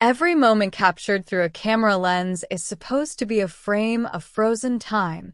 Every moment captured through a camera lens is supposed to be a frame of frozen time,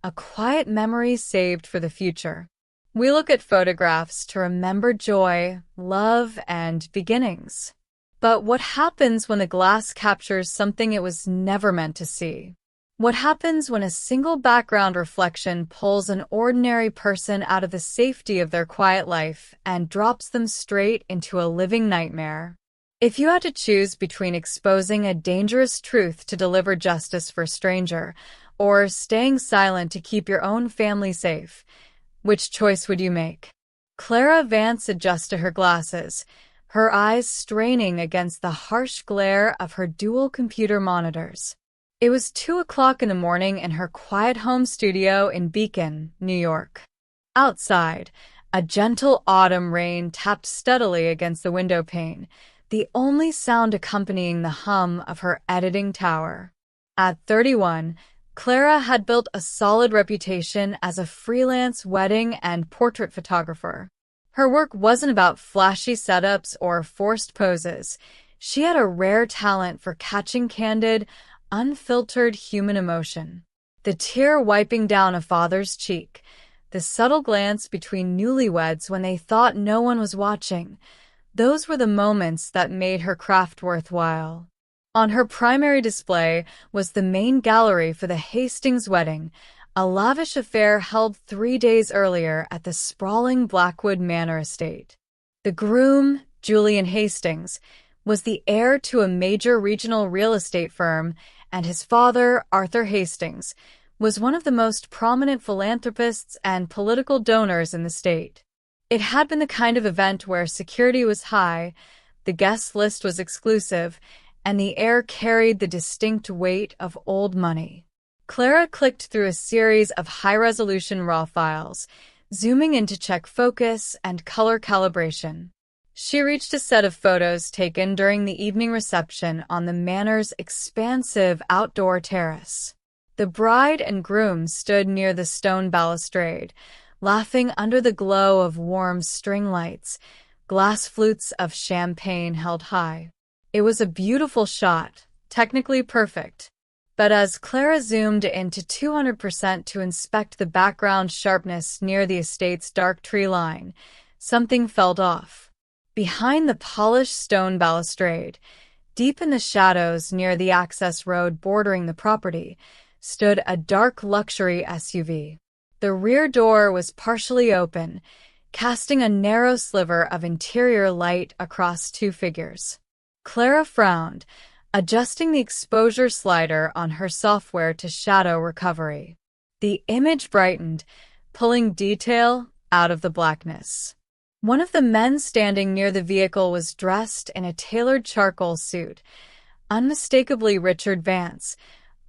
a quiet memory saved for the future. We look at photographs to remember joy, love, and beginnings. But what happens when the glass captures something it was never meant to see? What happens when a single background reflection pulls an ordinary person out of the safety of their quiet life and drops them straight into a living nightmare? If you had to choose between exposing a dangerous truth to deliver justice for a stranger, or staying silent to keep your own family safe, which choice would you make? Clara Vance adjusted her glasses, her eyes straining against the harsh glare of her dual computer monitors. It was 2 o'clock in the morning in her quiet home studio in Beacon, New York. Outside, a gentle autumn rain tapped steadily against the window pane, the only sound accompanying the hum of her editing tower. At 31, Clara had built a solid reputation as a freelance wedding and portrait photographer. Her work wasn't about flashy setups or forced poses. She had a rare talent for catching candid, unfiltered human emotion. The tear wiping down a father's cheek, the subtle glance between newlyweds when they thought no one was watching. Those were the moments that made her craft worthwhile. On her primary display was the main gallery for the Hastings wedding, a lavish affair held 3 days earlier at the sprawling Blackwood Manor estate. The groom, Julian Hastings, was the heir to a major regional real estate firm, and his father, Arthur Hastings, was one of the most prominent philanthropists and political donors in the state. It had been the kind of event where security was high, the guest list was exclusive, and the air carried the distinct weight of old money. Clara clicked through a series of high-resolution RAW files, zooming in to check focus and color calibration. She reached a set of photos taken during the evening reception on the manor's expansive outdoor terrace. The bride and groom stood near the stone balustrade, laughing under the glow of warm string lights, glass flutes of champagne held high. It was a beautiful shot, technically perfect. But as Clara zoomed into 200% to inspect the background sharpness near the estate's dark tree line, something felt off. Behind the polished stone balustrade, deep in the shadows near the access road bordering the property, stood a dark luxury SUV. The rear door was partially open, casting a narrow sliver of interior light across 2 figures. Clara frowned, adjusting the exposure slider on her software to shadow recovery. The image brightened, pulling detail out of the blackness. One of the men standing near the vehicle was dressed in a tailored charcoal suit, unmistakably Richard Vance,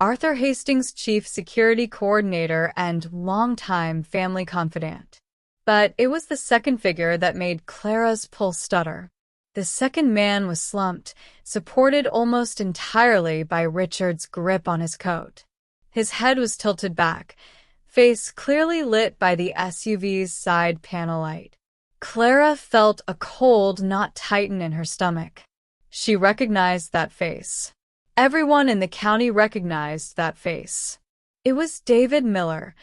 Arthur Hastings' chief security coordinator and longtime family confidant. But it was the second figure that made Clara's pulse stutter. The second man was slumped, supported almost entirely by Richard's grip on his coat. His head was tilted back, face clearly lit by the SUV's side panel light. Clara felt a cold knot tighten in her stomach. She recognized that face. Everyone in the county recognized that face. It was David Miller,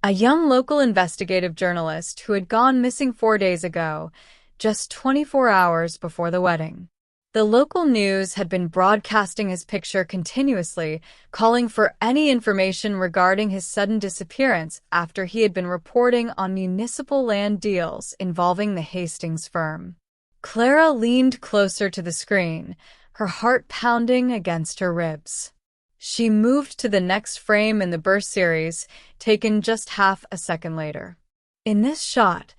a young local investigative journalist who had gone missing 4 days ago, just 24 hours before the wedding. The local news had been broadcasting his picture continuously, calling for any information regarding his sudden disappearance after he had been reporting on municipal land deals involving the Hastings firm. Clara leaned closer to the screen, her heart pounding against her ribs. She moved to the next frame in the burst series, taken just half a second later. In this shot,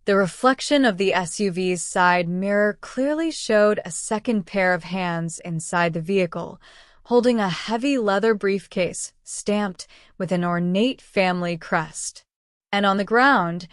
the reflection of the SUV's side mirror clearly showed a second pair of hands inside the vehicle, holding a heavy leather briefcase stamped with an ornate family crest. And on the ground,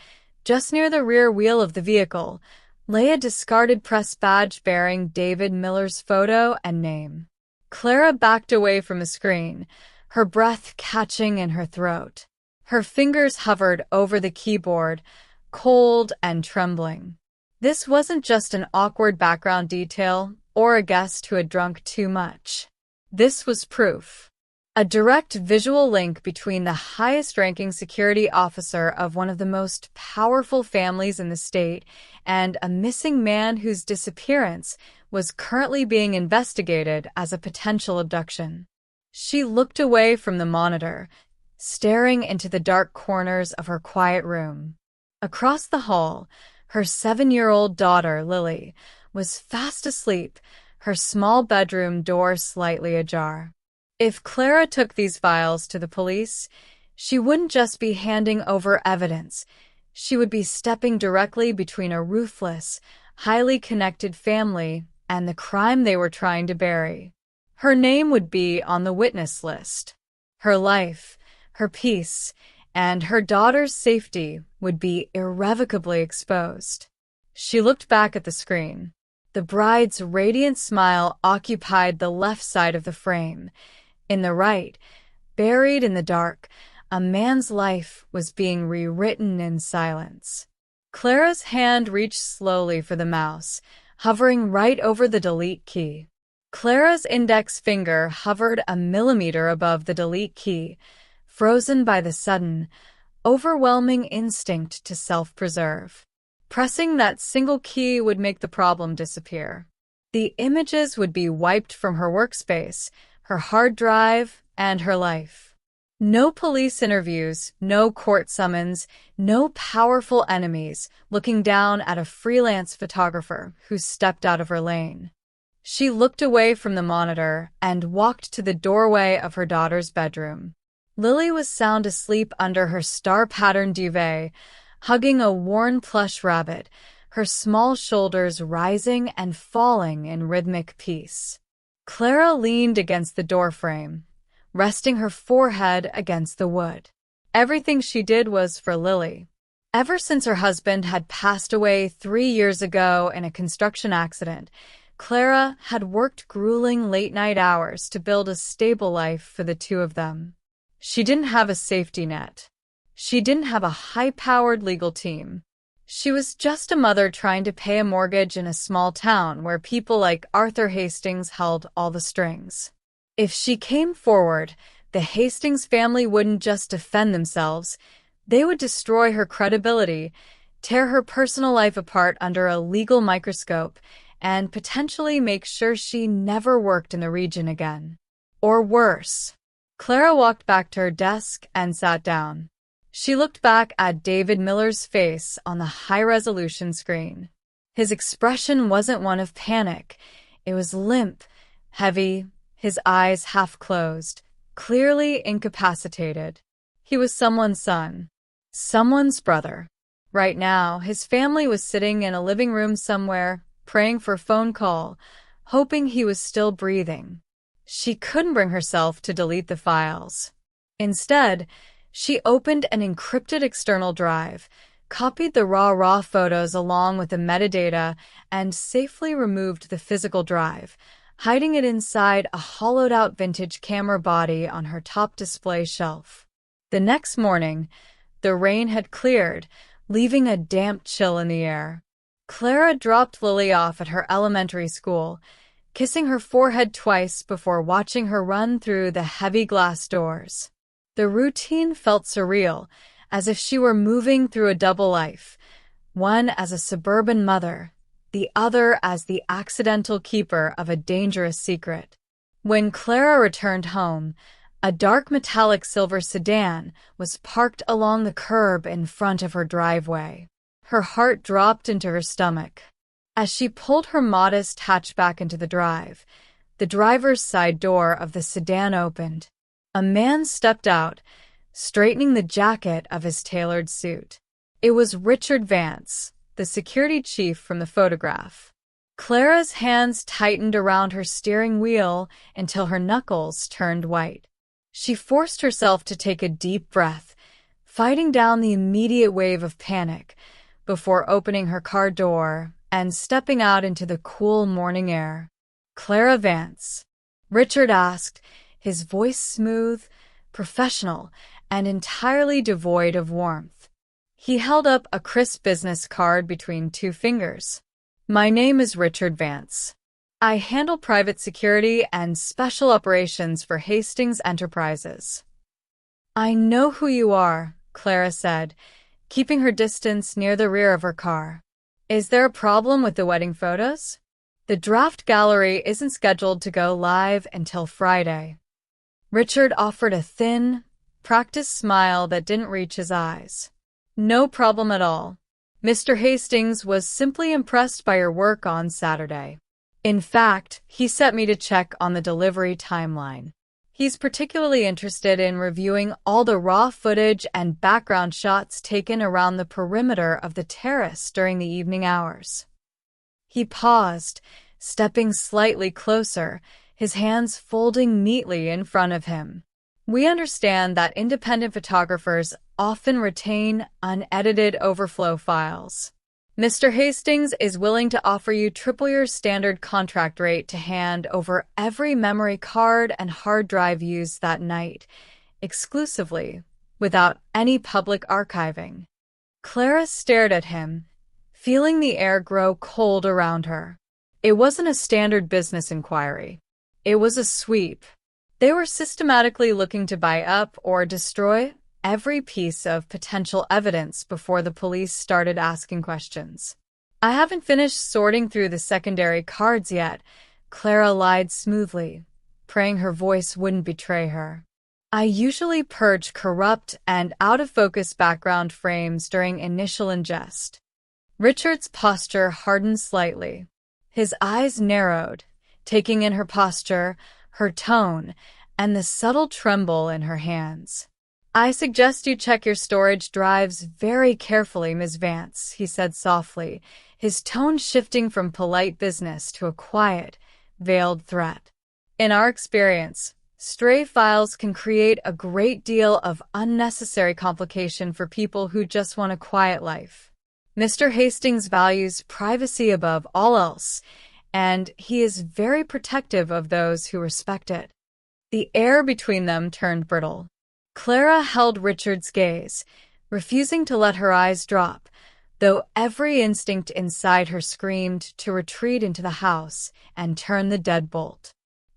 just near the rear wheel of the vehicle, lay a discarded press badge bearing David Miller's photo and name. Clara backed away from the screen, her breath catching in her throat. Her fingers hovered over the keyboard, cold and trembling. This wasn't just an awkward background detail or a guest who had drunk too much. This was proof. A direct visual link between the highest-ranking security officer of one of the most powerful families in the state and a missing man whose disappearance was currently being investigated as a potential abduction. She looked away from the monitor, staring into the dark corners of her quiet room. Across the hall, her 7-year-old daughter, Lily, was fast asleep, her small bedroom door slightly ajar. If Clara took these files to the police, she wouldn't just be handing over evidence. She would be stepping directly between a ruthless, highly connected family and the crime they were trying to bury. Her name would be on the witness list. Her life, her peace, and her daughter's safety would be irrevocably exposed. She looked back at the screen. The bride's radiant smile occupied the left side of the frame. In the right, buried in the dark, a man's life was being rewritten in silence. Clara's hand reached slowly for the mouse, hovering right over the delete key. Clara's index finger hovered a millimeter above the delete key, frozen by the sudden, overwhelming instinct to self-preserve. Pressing that single key would make the problem disappear. The images would be wiped from her workspace, her hard drive, and her life. No police interviews, no court summons, no powerful enemies looking down at a freelance photographer who stepped out of her lane. She looked away from the monitor and walked to the doorway of her daughter's bedroom. Lily was sound asleep under her star-patterned duvet, hugging a worn plush rabbit, her small shoulders rising and falling in rhythmic peace. Clara leaned against the doorframe, resting her forehead against the wood. Everything she did was for Lily. Ever since her husband had passed away 3 years ago in a construction accident, Clara had worked grueling late-night hours to build a stable life for the two of them. She didn't have a safety net. She didn't have a high-powered legal team. She was just a mother trying to pay a mortgage in a small town where people like Arthur Hastings held all the strings. If she came forward, the Hastings family wouldn't just defend themselves, they would destroy her credibility, tear her personal life apart under a legal microscope, and potentially make sure she never worked in the region again. Or worse. Clara walked back to her desk and sat down. She looked back at David Miller's face on the high-resolution screen. His expression wasn't one of panic. It was limp, heavy, his eyes half-closed, clearly incapacitated. He was someone's son, someone's brother. Right now, his family was sitting in a living room somewhere, praying for a phone call, hoping he was still breathing. She couldn't bring herself to delete the files. Instead, she opened an encrypted external drive, copied the raw photos along with the metadata, and safely removed the physical drive, hiding it inside a hollowed-out vintage camera body on her top display shelf. The next morning, the rain had cleared, leaving a damp chill in the air. Clara dropped Lily off at her elementary school, kissing her forehead twice before watching her run through the heavy glass doors. The routine felt surreal, as if she were moving through a double life, one as a suburban mother, the other as the accidental keeper of a dangerous secret. When Clara returned home, a dark metallic silver sedan was parked along the curb in front of her driveway. Her heart dropped into her stomach. As she pulled her modest hatchback into the drive, the driver's side door of the sedan opened. A man stepped out, straightening the jacket of his tailored suit. It was Richard Vance, the security chief from the photograph. Clara's hands tightened around her steering wheel until her knuckles turned white. She forced herself to take a deep breath, fighting down the immediate wave of panic, before opening her car door and stepping out into the cool morning air. "Clara Vance?" Richard asked, his voice smooth, professional, and entirely devoid of warmth. He held up a crisp business card between two fingers. "My name is Richard Vance. I handle private security and special operations for Hastings Enterprises. I know who you are, Clara said, keeping her distance near the rear of her car. Is there a problem with the wedding photos? The draft gallery isn't scheduled to go live until Friday. Richard offered a thin, practiced smile that didn't reach his eyes. No problem at all. Mr. Hastings was simply impressed by your work on Saturday. In fact, he sent me to check on the delivery timeline. He's particularly interested in reviewing all the raw footage and background shots taken around the perimeter of the terrace during the evening hours. He paused, stepping slightly closer, his hands folding neatly in front of him. We understand that independent photographers often retain unedited overflow files. Mr. Hastings is willing to offer you triple your standard contract rate to hand over every memory card and hard drive used that night, exclusively, without any public archiving. Clara stared at him, feeling the air grow cold around her. It wasn't a standard business inquiry. It was a sweep. They were systematically looking to buy up or destroy every piece of potential evidence before the police started asking questions. I haven't finished sorting through the secondary cards yet, Clara lied smoothly, praying her voice wouldn't betray her. I usually purge corrupt and out-of-focus background frames during initial ingest. Richard's posture hardened slightly. His eyes narrowed, taking in her posture, her tone, and the subtle tremble in her hands. I suggest you check your storage drives very carefully, Ms. Vance, he said softly, his tone shifting from polite business to a quiet, veiled threat. In our experience, stray files can create a great deal of unnecessary complication for people who just want a quiet life. Mr. Hastings values privacy above all else, and he is very protective of those who respect it. The air between them turned brittle. Clara held Richard's gaze, refusing to let her eyes drop, though every instinct inside her screamed to retreat into the house and turn the deadbolt.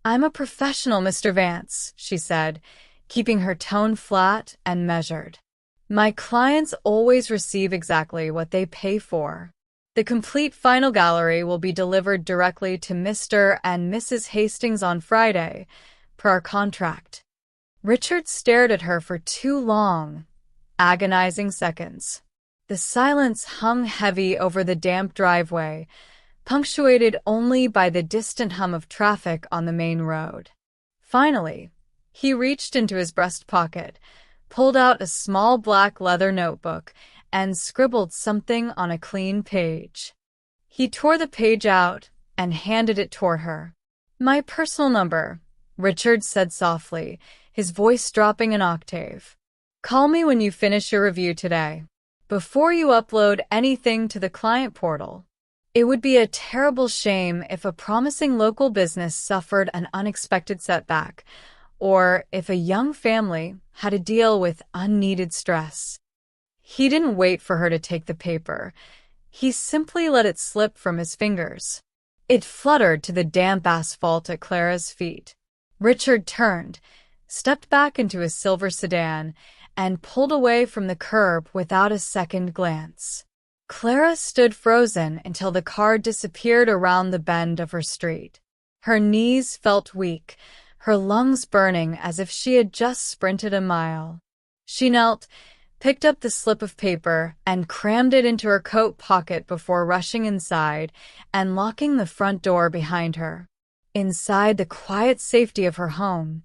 I'm a professional, Mr. Vance, she said, keeping her tone flat and measured. My clients always receive exactly what they pay for. The complete final gallery will be delivered directly to Mr. and Mrs. Hastings on Friday, per our contract. Richard stared at her for 2 long, agonizing seconds. The silence hung heavy over the damp driveway, punctuated only by the distant hum of traffic on the main road. Finally, he reached into his breast pocket, pulled out a small black leather notebook, and scribbled something on a clean page. He tore the page out and handed it toward her. My personal number, Richard said softly, his voice dropping an octave. Call me when you finish your review today. Before you upload anything to the client portal. It would be a terrible shame if a promising local business suffered an unexpected setback, or if a young family had to deal with unneeded stress. He didn't wait for her to take the paper. He simply let it slip from his fingers. It fluttered to the damp asphalt at Clara's feet. Richard turned, stepped back into his silver sedan, and pulled away from the curb without a second glance. Clara stood frozen until the car disappeared around the bend of her street. Her knees felt weak, her lungs burning as if she had just sprinted a mile. She knelt, picked up the slip of paper, and crammed it into her coat pocket before rushing inside and locking the front door behind her. Inside the quiet safety of her home,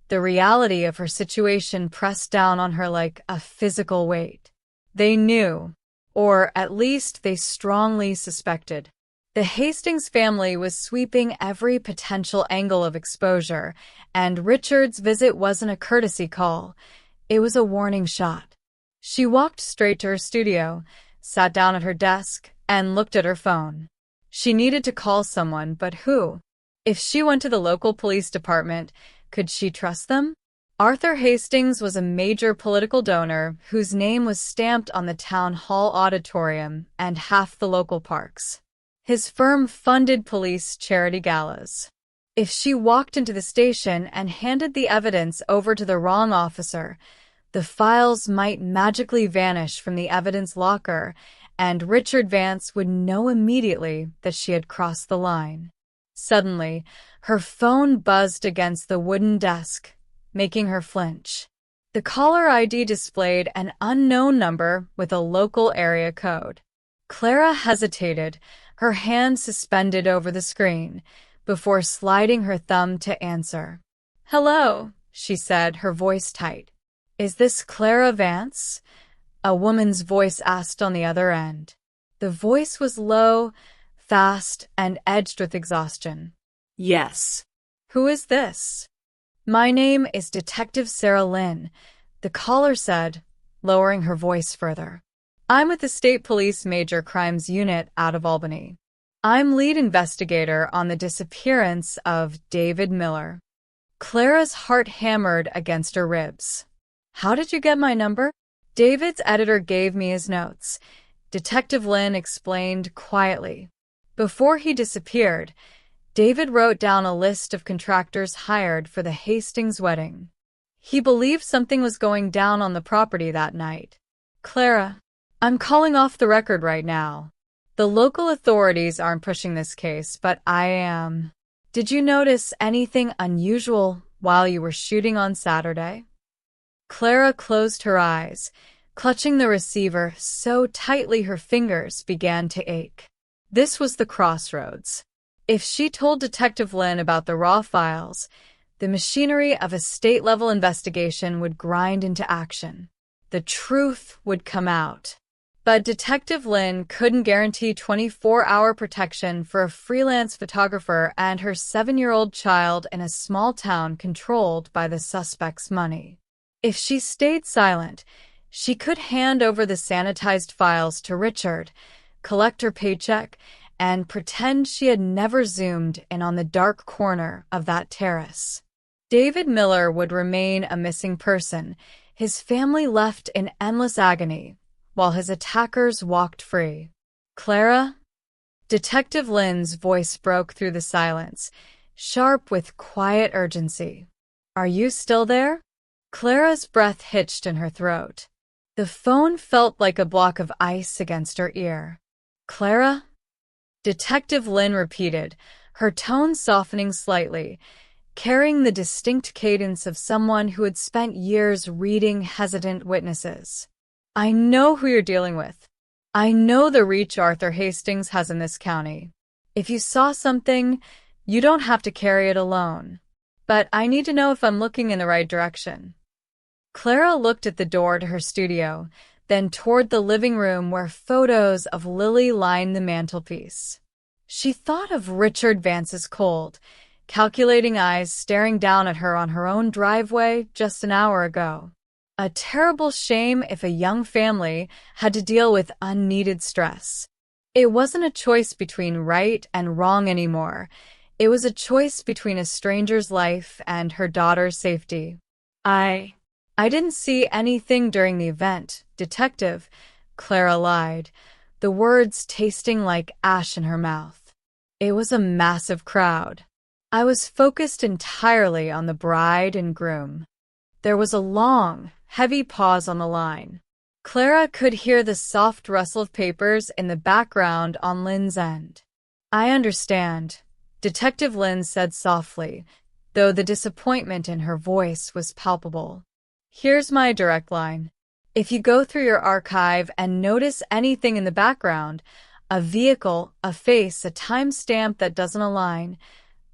the reality of her situation pressed down on her like a physical weight. They knew, or at least they strongly suspected. The Hastings family was sweeping every potential angle of exposure, and Richard's visit wasn't a courtesy call. It was a warning shot. She walked straight to her studio, sat down at her desk, and looked at her phone. She needed to call someone, but who? If she went to the local police department, could she trust them? Arthur Hastings was a major political donor whose name was stamped on the town hall auditorium and half the local parks. His firm funded police charity galas. If she walked into the station and handed the evidence over to the wrong officer, the files might magically vanish from the evidence locker, and Richard Vance would know immediately that she had crossed the line. Suddenly, her phone buzzed against the wooden desk, making her flinch. The caller ID displayed an unknown number with a local area code. Clara hesitated, her hand suspended over the screen, before sliding her thumb to answer. "Hello," she said, her voice tight. "Is this Clara Vance?" A woman's voice asked on the other end. The voice was low, fast, and edged with exhaustion. Yes. "Who is this?" "My name is Detective Sarah Lynn," the caller said, lowering her voice further. "I'm with the State Police Major Crimes Unit out of Albany. I'm lead investigator on the disappearance of David Miller." Clara's heart hammered against her ribs. "How did you get my number?" "David's editor gave me his notes," Detective Lynn explained quietly. Before he disappeared, David wrote down a list of contractors hired for the Hastings wedding. He believed something was going down on the property that night. "Clara, I'm calling off the record right now. The local authorities aren't pushing this case, but I am. Did you notice anything unusual while you were shooting on Saturday?" Clara closed her eyes, clutching the receiver so tightly her fingers began to ache. This was the crossroads. If she told Detective Lynn about the raw files, the machinery of a state-level investigation would grind into action. The truth would come out. But Detective Lynn couldn't guarantee 24-hour protection for a freelance photographer and her 7-year-old child in a small town controlled by the suspect's money. If she stayed silent, she could hand over the sanitized files to Richard, collect her paycheck, and pretend she had never zoomed in on the dark corner of that terrace. David Miller would remain a missing person, his family left in endless agony, while his attackers walked free. "Clara?" Detective Lynn's voice broke through the silence, sharp with quiet urgency. "Are you still there?" Clara's breath hitched in her throat. The phone felt like a block of ice against her ear. "Clara?" Detective Lynn repeated, her tone softening slightly, carrying the distinct cadence of someone who had spent years reading hesitant witnesses. "I know who you're dealing with. I know the reach Arthur Hastings has in this county. If you saw something, you don't have to carry it alone. But I need to know if I'm looking in the right direction." Clara looked at the door to her studio, then toward the living room where photos of Lily lined the mantelpiece. She thought of Richard Vance's cold, calculating eyes staring down at her on her own driveway just an hour ago. A terrible shame if a young family had to deal with unneeded stress. It wasn't a choice between right and wrong anymore. It was a choice between a stranger's life and her daughter's safety. I didn't see anything during the event, Detective," Clara lied, the words tasting like ash in her mouth. "It was a massive crowd. I was focused entirely on the bride and groom." There was a long, heavy pause on the line. Clara could hear the soft rustle of papers in the background on Lynn's end. "I understand," Detective Lynn said softly, though the disappointment in her voice was palpable. "Here's my direct line. If you go through your archive and notice anything in the background, a vehicle, a face, a timestamp that doesn't align,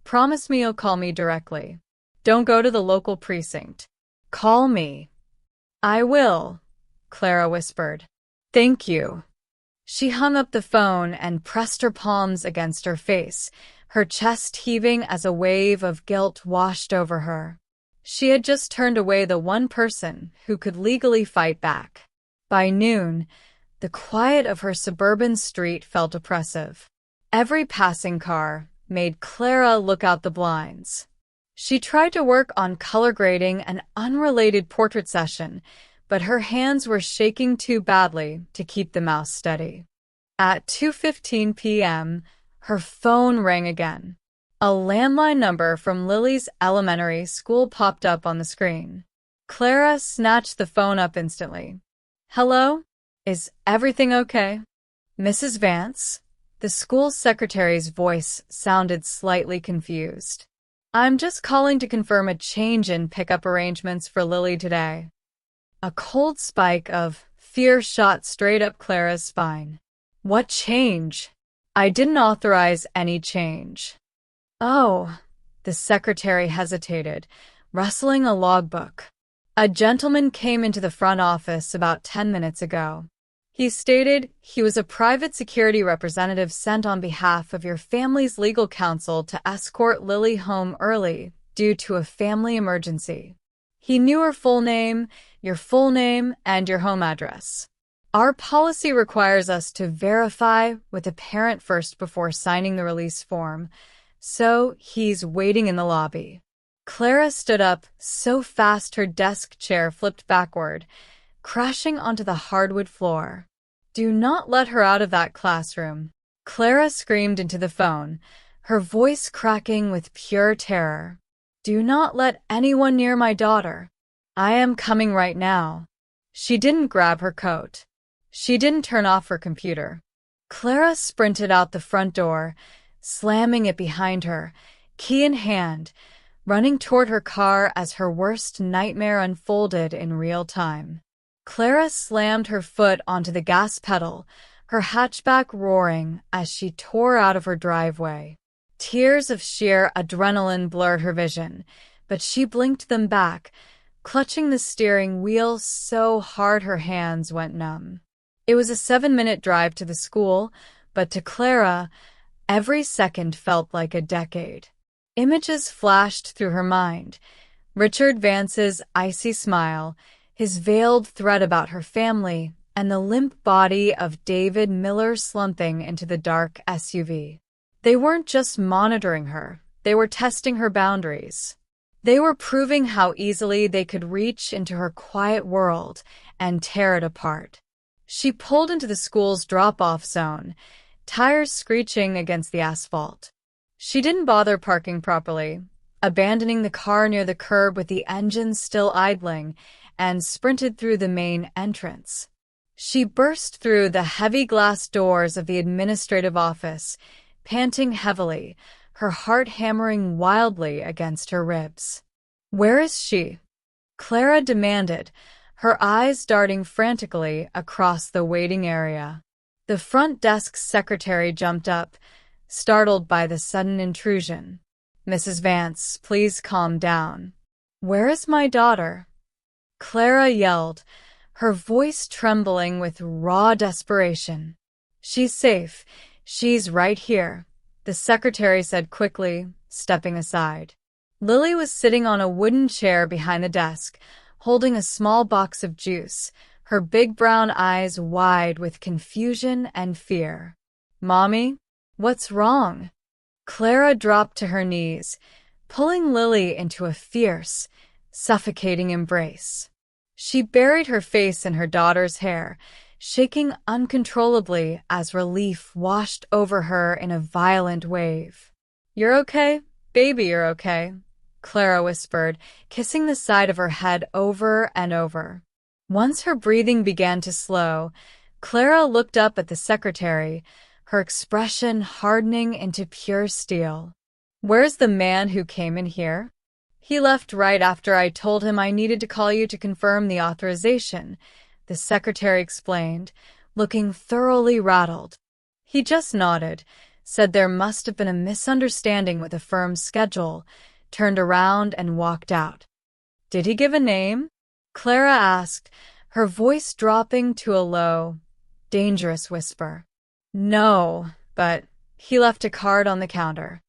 promise me you'll call me directly. Don't go to the local precinct. Call me." "I will," Clara whispered. "Thank you." She hung up the phone and pressed her palms against her face, her chest heaving as a wave of guilt washed over her. She had just turned away the one person who could legally fight back. By noon, the quiet of her suburban street felt oppressive. Every passing car made Clara look out the blinds. She tried to work on color grading an unrelated portrait session, but her hands were shaking too badly to keep the mouse steady. At 2:15 p.m., Her phone rang again. A landline number from Lily's elementary school popped up on the screen. Clara snatched the phone up instantly. "Hello? Is everything okay?" "Mrs. Vance?" The school secretary's voice sounded slightly confused. "I'm just calling to confirm a change in pickup arrangements for Lily today." A cold spike of fear shot straight up Clara's spine. "What change? I didn't authorize any change." "Oh," the secretary hesitated, rustling a logbook. "A gentleman came into the front office about 10 minutes ago. He stated he was a private security representative sent on behalf of your family's legal counsel to escort Lily home early due to a family emergency. He knew her full name, your full name, and your home address. Our policy requires us to verify with the parent first before signing the release form, so he's waiting in the lobby." Clara stood up so fast her desk chair flipped backward, crashing onto the hardwood floor. "Do not let her out of that classroom," Clara screamed into the phone, her voice cracking with pure terror. "Do not let anyone near my daughter. I am coming right now." She didn't grab her coat. She didn't turn off her computer. Clara sprinted out the front door, slamming it behind her, key in hand, running toward her car as her worst nightmare unfolded in real time. Clara slammed her foot onto the gas pedal, her hatchback roaring as she tore out of her driveway. Tears of sheer adrenaline blurred her vision, but she blinked them back, clutching the steering wheel so hard her hands went numb. It was a 7-minute drive to the school, but to Clara, every second felt like a decade. Images flashed through her mind. Richard Vance's icy smile, his veiled threat about her family, and the limp body of David Miller slumping into the dark SUV. They weren't just monitoring her, they were testing her boundaries. They were proving how easily they could reach into her quiet world and tear it apart. She pulled into the school's drop-off zone, tires screeching against the asphalt. She didn't bother parking properly, abandoning the car near the curb with the engine still idling, and sprinted through the main entrance. She burst through the heavy glass doors of the administrative office, panting heavily, her heart hammering wildly against her ribs. "Where is she?" Clara demanded, her eyes darting frantically across the waiting area. The front desk's secretary jumped up, startled by the sudden intrusion. "Mrs. Vance, please calm down." "Where is my daughter?" Clara yelled, her voice trembling with raw desperation. "She's safe. She's right here," the secretary said quickly, stepping aside. Lily was sitting on a wooden chair behind the desk, holding a small box of juice, her big brown eyes wide with confusion and fear. "Mommy? What's wrong?" Clara dropped to her knees, pulling Lily into a fierce, suffocating embrace. She buried her face in her daughter's hair, shaking uncontrollably as relief washed over her in a violent wave. "You're okay, baby, you're okay," Clara whispered, kissing the side of her head over and over. Once her breathing began to slow, Clara looked up at the secretary, her expression hardening into pure steel. "Where's the man who came in here?" "He left right after I told him I needed to call you to confirm the authorization," the secretary explained, looking thoroughly rattled. He just nodded, said there must have been a misunderstanding with the firm's schedule, turned around and walked out. "Did he give a name?" Clara asked, her voice dropping to a low, dangerous whisper. "No, but he left a card on the counter."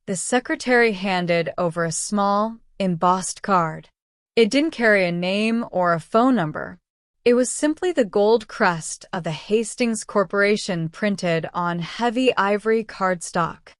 The secretary handed over a small, embossed card. It didn't carry a name or a phone number. It was simply the gold crest of the Hastings Corporation printed on heavy ivory cardstock.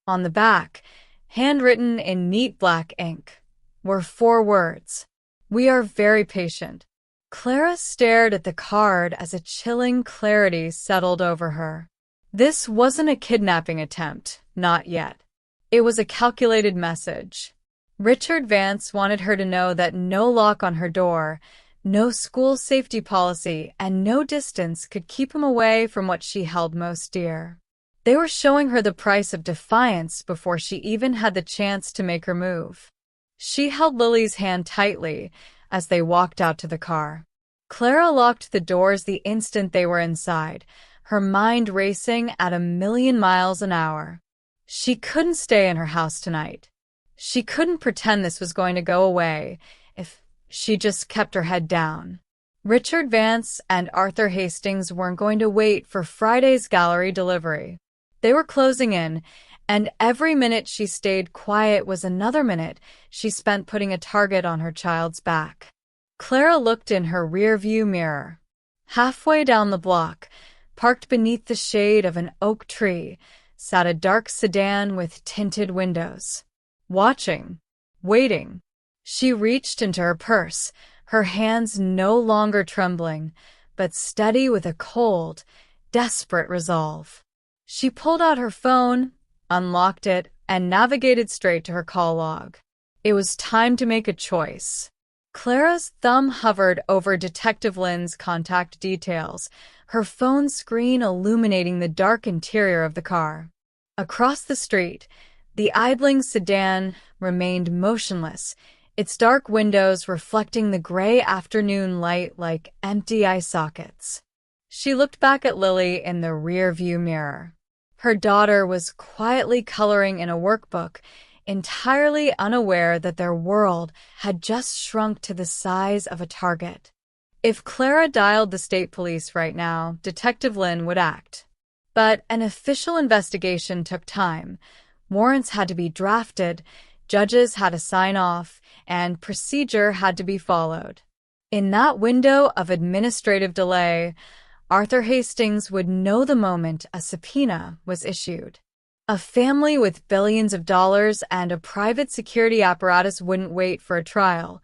On the back, handwritten in neat black ink, were 4 words. "We are very patient." Clara stared at the card as a chilling clarity settled over her. This wasn't a kidnapping attempt, not yet. It was a calculated message. Richard Vance wanted her to know that no lock on her door, no school safety policy, and no distance could keep him away from what she held most dear. They were showing her the price of defiance before she even had the chance to make her move. She held Lily's hand tightly as they walked out to the car. Clara locked the doors the instant they were inside, her mind racing at 1,000,000 miles an hour. She couldn't stay in her house tonight. She couldn't pretend this was going to go away if she just kept her head down. Richard Vance and Arthur Hastings weren't going to wait for Friday's gallery delivery. They were closing in, and every minute she stayed quiet was another minute she spent putting a target on her child's back. Clara looked in her rear-view mirror. Halfway down the block, parked beneath the shade of an oak tree, sat a dark sedan with tinted windows. Watching, waiting. She reached into her purse, her hands no longer trembling, but steady with a cold, desperate resolve. She pulled out her phone, unlocked it, and navigated straight to her call log. It was time to make a choice. Clara's thumb hovered over Detective Lynn's contact details, her phone screen illuminating the dark interior of the car. Across the street, the idling sedan remained motionless, its dark windows reflecting the gray afternoon light like empty eye sockets. She looked back at Lily in the rear-view mirror. Her daughter was quietly coloring in a workbook, entirely unaware that their world had just shrunk to the size of a target. If Clara dialed the state police right now, Detective Lynn would act. But an official investigation took time. Warrants had to be drafted, judges had to sign off, and procedure had to be followed. In that window of administrative delay, Arthur Hastings would know the moment a subpoena was issued. A family with billions of dollars and a private security apparatus wouldn't wait for a trial.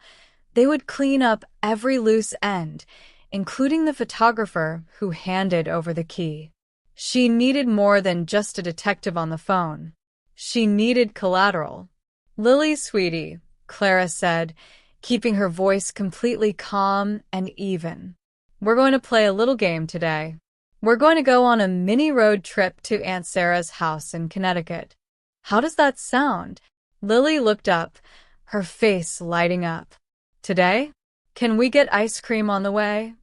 They would clean up every loose end, including the photographer who handed over the key. She needed more than just a detective on the phone. She needed collateral. "Lily, sweetie," Clara said, keeping her voice completely calm and even. "We're going to play a little game today. We're going to go on a mini road trip to Aunt Sarah's house in Connecticut." "How does that sound?" Lily looked up, her face lighting up. "Today? Can we get ice cream on the way?"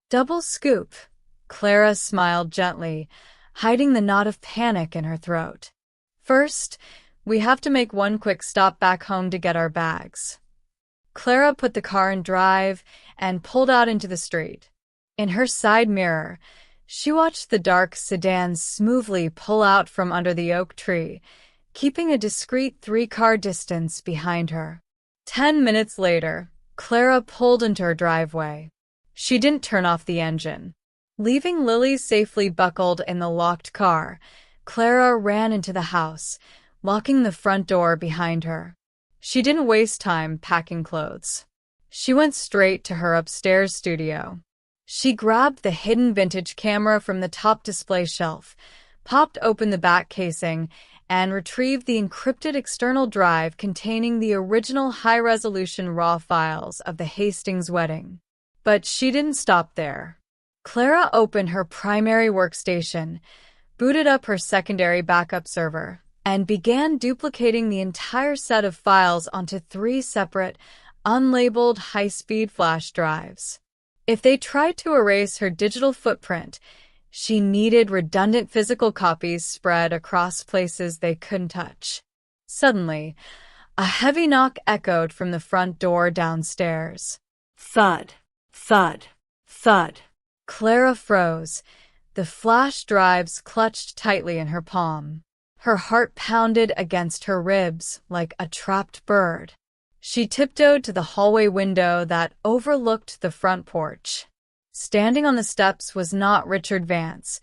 "Double scoop." Clara smiled gently, hiding the knot of panic in her throat. "First, we have to make one quick stop back home to get our bags." Clara put the car in drive and pulled out into the street. In her side mirror, she watched the dark sedan smoothly pull out from under the oak tree, keeping a discreet 3-car distance behind her. 10 minutes later, Clara pulled into her driveway. She didn't turn off the engine. Leaving Lily safely buckled in the locked car, Clara ran into the house, locking the front door behind her. She didn't waste time packing clothes. She went straight to her upstairs studio. She grabbed the hidden vintage camera from the top display shelf, popped open the back casing, and retrieved the encrypted external drive containing the original high-resolution RAW files of the Hastings wedding. But she didn't stop there. Clara opened her primary workstation, booted up her secondary backup server, and began duplicating the entire set of files onto 3 separate, unlabeled high-speed flash drives. If they tried to erase her digital footprint, she needed redundant physical copies spread across places they couldn't touch. Suddenly, a heavy knock echoed from the front door downstairs. Thud, thud, thud. Clara froze, the flash drives clutched tightly in her palm. Her heart pounded against her ribs like a trapped bird. She tiptoed to the hallway window that overlooked the front porch. Standing on the steps was not Richard Vance,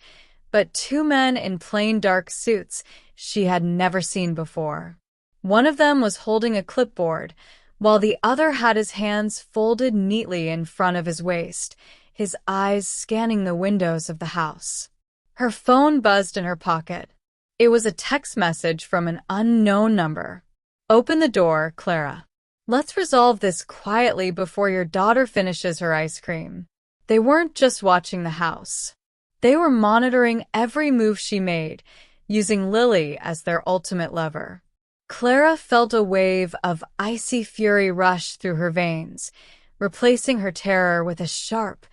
but 2 men in plain dark suits she had never seen before. One of them was holding a clipboard, while the other had his hands folded neatly in front of his waist, his eyes scanning the windows of the house. Her phone buzzed in her pocket. It was a text message from an unknown number. "Open the door, Clara. Let's resolve this quietly before your daughter finishes her ice cream." They weren't just watching the house. They were monitoring every move she made, using Lily as their ultimate lever. Clara felt a wave of icy fury rush through her veins, replacing her terror with a sharp,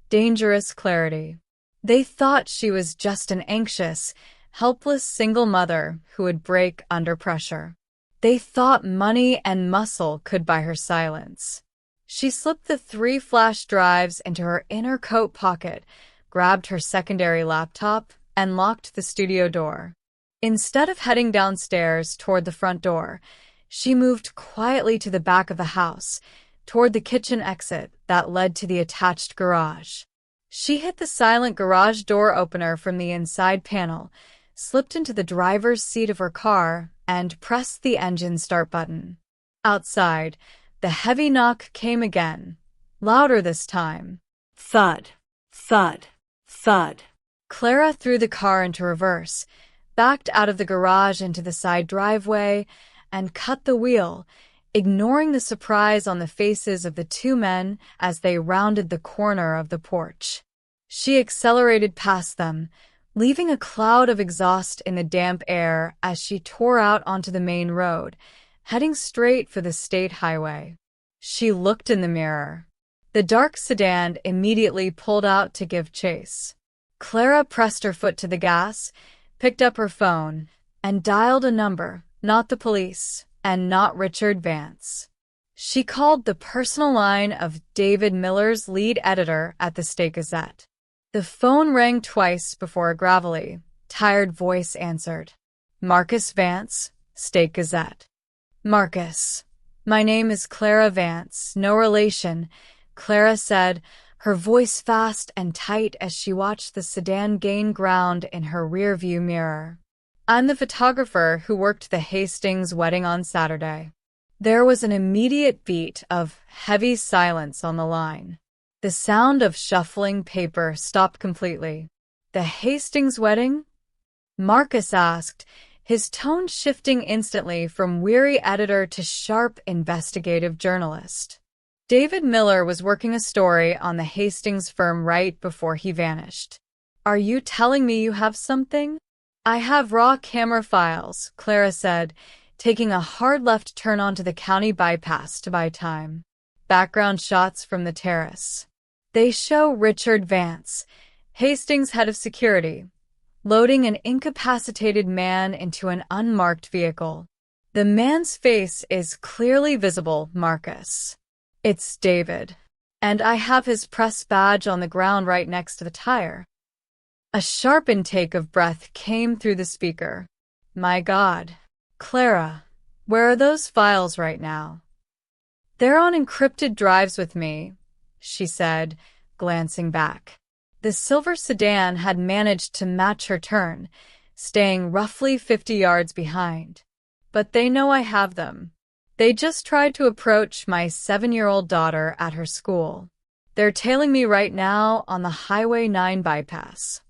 dangerous clarity. They thought she was just an anxious, helpless single mother who would break under pressure. They thought money and muscle could buy her silence. She slipped the 3 flash drives into her inner coat pocket, grabbed her secondary laptop, and locked the studio door. Instead of heading downstairs toward the front door, she moved quietly to the back of the house, toward the kitchen exit that led to the attached garage. She hit the silent garage door opener from the inside panel, slipped into the driver's seat of her car, and pressed the engine start button. Outside, the heavy knock came again, louder this time. Thud, thud, thud. Clara threw the car into reverse, backed out of the garage into the side driveway, and cut the wheel, ignoring the surprise on the faces of the 2 men as they rounded the corner of the porch. She accelerated past them, leaving a cloud of exhaust in the damp air as she tore out onto the main road, heading straight for the state highway. She looked in the mirror. The dark sedan immediately pulled out to give chase. Clara pressed her foot to the gas, picked up her phone, and dialed a number, not the police, and not Richard Vance. She called the personal line of David Miller's lead editor at the State Gazette. The phone rang twice before a gravelly, tired voice answered. "Marcus Vance, State Gazette." "Marcus, my name is Clara Vance, no relation," Clara said, her voice fast and tight as she watched the sedan gain ground in her rearview mirror. "I'm the photographer who worked the Hastings wedding on Saturday." There was an immediate beat of heavy silence on the line. The sound of shuffling paper stopped completely. "The Hastings wedding?" Marcus asked, his tone shifting instantly from weary editor to sharp investigative journalist. David Miller was working a story on the Hastings firm right before he vanished. "Are you telling me you have something?" "I have raw camera files," Clara said, taking a hard left turn onto the county bypass to buy time. Background shots from the terrace. They show Richard Vance, Hastings' head of security, loading an incapacitated man into an unmarked vehicle. "The man's face is clearly visible, Marcus. It's David. And I have his press badge on the ground right next to the tire." A sharp intake of breath came through the speaker. "My God. Clara, where are those files right now?" "They're on encrypted drives with me," she said, glancing back. The silver sedan had managed to match her turn, staying roughly 50 yards behind. "But they know I have them. They just tried to approach my 7-year-old daughter at her school. They're tailing me right now on the Highway 9 bypass."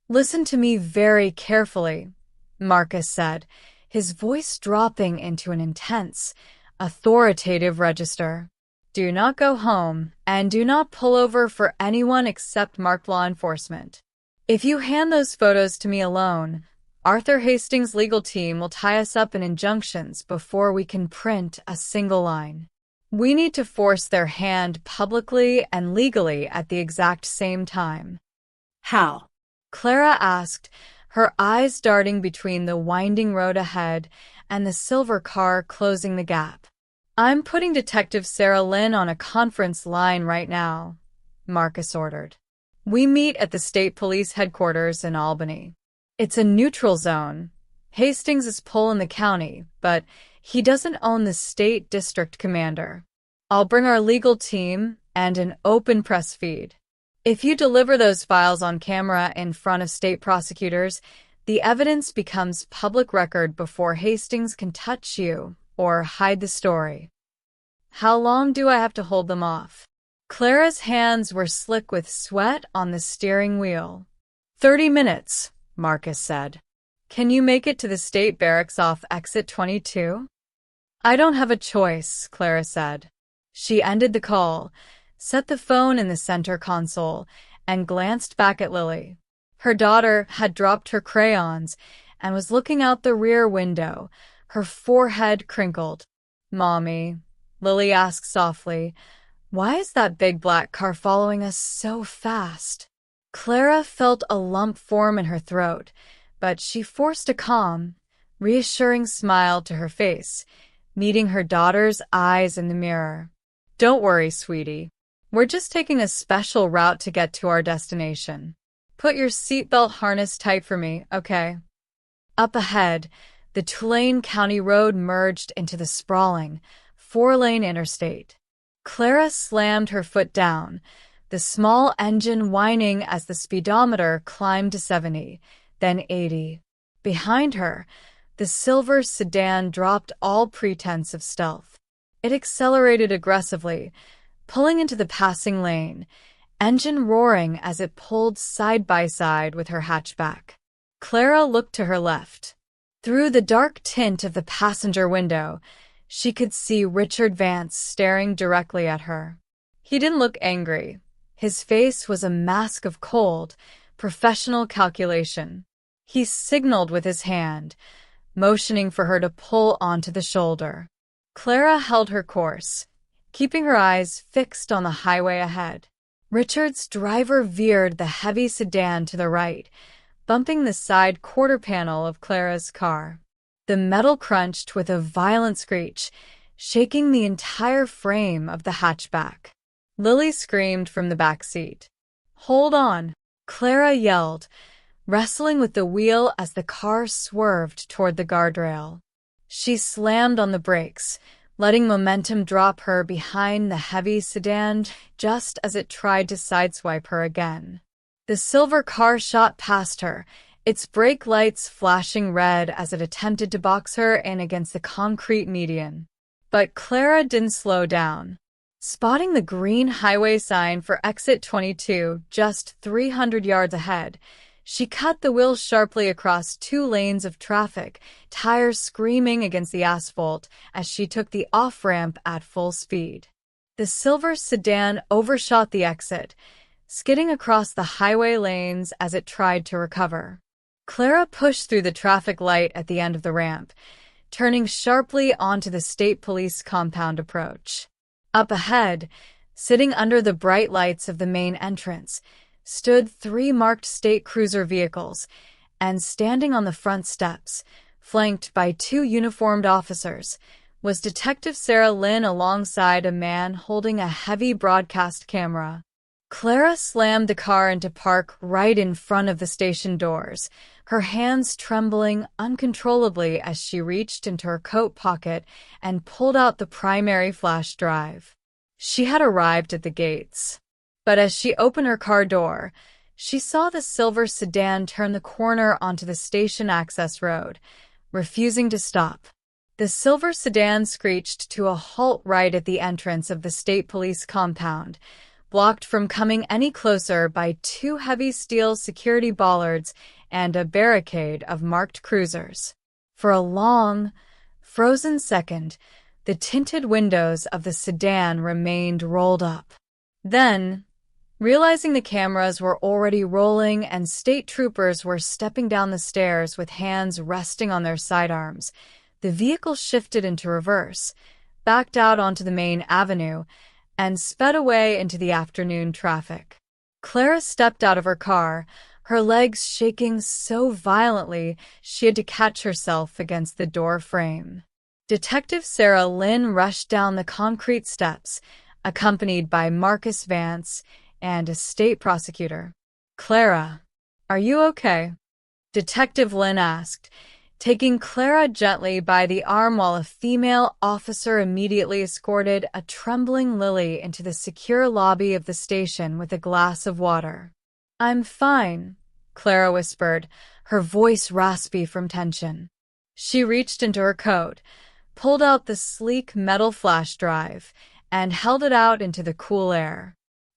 "Listen to me very carefully," Marcus said, his voice dropping into an intense, authoritative register. "Do not go home, and do not pull over for anyone except marked law enforcement. If you hand those photos to me alone, Arthur Hastings' legal team will tie us up in injunctions before we can print a single line. We need to force their hand publicly and legally at the exact same time." "How?" Clara asked, her eyes darting between the winding road ahead and the silver car closing the gap. "I'm putting Detective Sarah Lynn on a conference line right now," Marcus ordered. "We meet at the state police headquarters in Albany. It's a neutral zone. Hastings is Pole in the county, but he doesn't own the state district commander. I'll bring our legal team and an open press feed. If you deliver those files on camera in front of state prosecutors, the evidence becomes public record before Hastings can touch you or hide the story." "How long do I have to hold them off?" Clara's hands were slick with sweat on the steering wheel. 30 minutes, Marcus said. Can you make it to the state barracks off exit 22? I don't have a choice, Clara said. She ended the call, set the phone in the center console, and glanced back at Lily. Her daughter had dropped her crayons and was looking out the rear window, her forehead crinkled. Mommy, Lily asked softly, why is that big black car following us so fast? Clara felt a lump form in her throat, but she forced a calm, reassuring smile to her face, meeting her daughter's eyes in the mirror. Don't worry, sweetie. We're just taking a special route to get to our destination. Put your seatbelt harness tight for me, okay? Up ahead, the Tulane County Road merged into the sprawling, four-lane interstate. Clara slammed her foot down, the small engine whining as the speedometer climbed to 70, then 80. Behind her, the silver sedan dropped all pretense of stealth. It accelerated aggressively, pulling into the passing lane, engine roaring as it pulled side by side with her hatchback. Clara looked to her left. Through the dark tint of the passenger window, she could see Richard Vance staring directly at her. He didn't look angry. His face was a mask of cold, professional calculation. He signaled with his hand, motioning for her to pull onto the shoulder. Clara held her course, keeping her eyes fixed on the highway ahead. Richard's driver veered the heavy sedan to the right, bumping the side quarter panel of Clara's car. The metal crunched with a violent screech, shaking the entire frame of the hatchback. Lily screamed from the back seat. Hold on, Clara yelled, wrestling with the wheel as the car swerved toward the guardrail. She slammed on the brakes, letting momentum drop her behind the heavy sedan just as it tried to sideswipe her again. The silver car shot past her, its brake lights flashing red as it attempted to box her in against the concrete median. But Clara didn't slow down. Spotting the green highway sign for exit 22 just 300 yards ahead, she cut the wheel sharply across 2 lanes of traffic, tires screaming against the asphalt as she took the off-ramp at full speed. The silver sedan overshot the exit, skidding across the highway lanes as it tried to recover. Clara pushed through the traffic light at the end of the ramp, turning sharply onto the state police compound approach. Up ahead, sitting under the bright lights of the main entrance, stood 3 marked state cruiser vehicles, and standing on the front steps, flanked by 2 uniformed officers, was Detective Sarah Lynn alongside a man holding a heavy broadcast camera. Clara slammed the car into park right in front of the station doors, her hands trembling uncontrollably as she reached into her coat pocket and pulled out the primary flash drive. She had arrived at the gates. But as she opened her car door, she saw the silver sedan turn the corner onto the station access road, refusing to stop. The silver sedan screeched to a halt right at the entrance of the state police compound, blocked from coming any closer by 2 heavy steel security bollards and a barricade of marked cruisers. For a long, frozen second, the tinted windows of the sedan remained rolled up. Then, realizing the cameras were already rolling and state troopers were stepping down the stairs with hands resting on their sidearms, the vehicle shifted into reverse, backed out onto the main avenue, and sped away into the afternoon traffic. Clara stepped out of her car, her legs shaking so violently she had to catch herself against the door frame. Detective Sarah Lynn rushed down the concrete steps, accompanied by Marcus Vance and a state prosecutor. Clara, are you okay? Detective Lynn asked, taking Clara gently by the arm while a female officer immediately escorted a trembling Lily into the secure lobby of the station with a glass of water. I'm fine, Clara whispered, her voice raspy from tension. She reached into her coat, pulled out the sleek metal flash drive, and held it out into the cool air.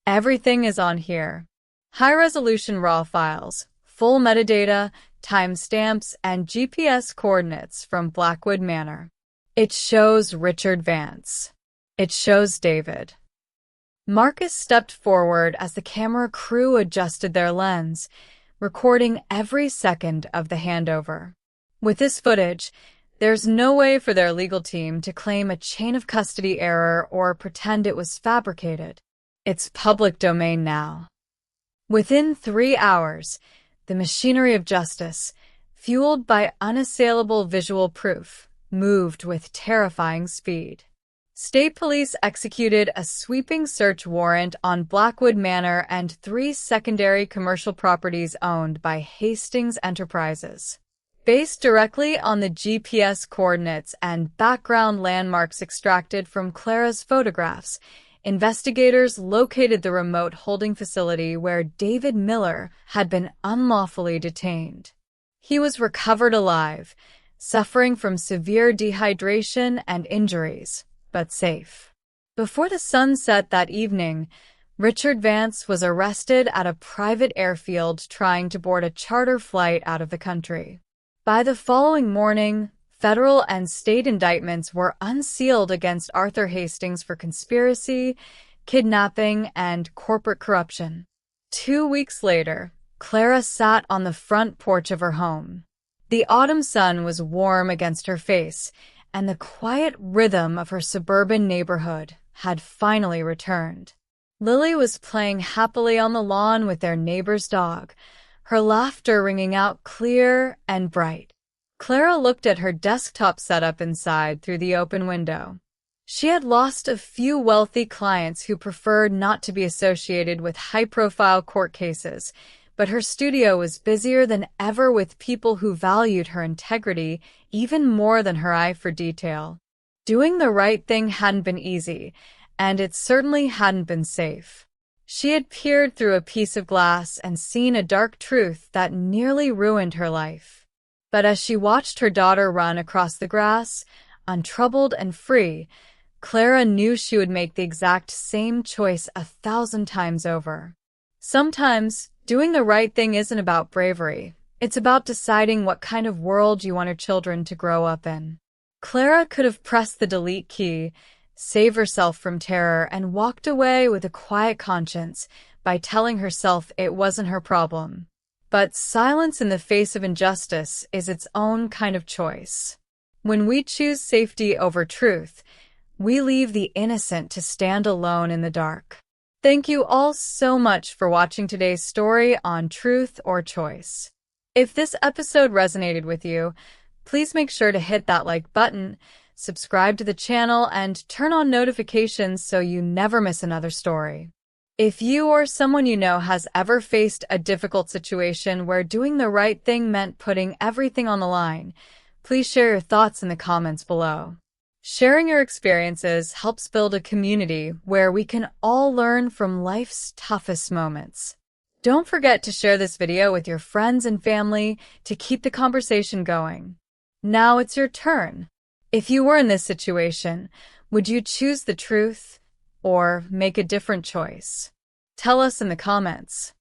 Everything is on here. High-resolution RAW files, full metadata, timestamps, and GPS coordinates from Blackwood Manor. It shows Richard Vance. It shows David. Marcus stepped forward as the camera crew adjusted their lens, recording every second of the handover. With this footage, there's no way for their legal team to claim a chain of custody error or pretend it was fabricated. It's public domain now. Within 3 hours, the machinery of justice, fueled by unassailable visual proof, moved with terrifying speed. State police executed a sweeping search warrant on Blackwood Manor and 3 secondary commercial properties owned by Hastings Enterprises. Based directly on the GPS coordinates and background landmarks extracted from Clara's photographs, investigators located the remote holding facility where David Miller had been unlawfully detained. He was recovered alive, suffering from severe dehydration and injuries, but safe. Before the sun set that evening, Richard Vance was arrested at a private airfield trying to board a charter flight out of the country. By the following morning, federal and state indictments were unsealed against Arthur Hastings for conspiracy, kidnapping, and corporate corruption. 2 weeks later, Clara sat on the front porch of her home. The autumn sun was warm against her face, and the quiet rhythm of her suburban neighborhood had finally returned. Lily was playing happily on the lawn with their neighbor's dog, her laughter ringing out clear and bright. Clara looked at her desktop setup inside through the open window. She had lost a few wealthy clients who preferred not to be associated with high-profile court cases, but her studio was busier than ever with people who valued her integrity even more than her eye for detail. Doing the right thing hadn't been easy, and it certainly hadn't been safe. She had peered through a piece of glass and seen a dark truth that nearly ruined her life. But as she watched her daughter run across the grass, untroubled and free, Clara knew she would make the exact same choice 1,000 times over. Sometimes, doing the right thing isn't about bravery. It's about deciding what kind of world you want your children to grow up in. Clara could have pressed the delete key, saved herself from terror, and walked away with a quiet conscience by telling herself it wasn't her problem. But silence in the face of injustice is its own kind of choice. When we choose safety over truth, we leave the innocent to stand alone in the dark. Thank you all so much for watching today's story on Truth or Choice. If this episode resonated with you, please make sure to hit that like button, subscribe to the channel, and turn on notifications so you never miss another story. If you or someone you know has ever faced a difficult situation where doing the right thing meant putting everything on the line, please share your thoughts in the comments below. Sharing your experiences helps build a community where we can all learn from life's toughest moments. Don't forget to share this video with your friends and family to keep the conversation going. Now it's your turn. If you were in this situation, would you choose the truth or make a different choice? Tell us in the comments.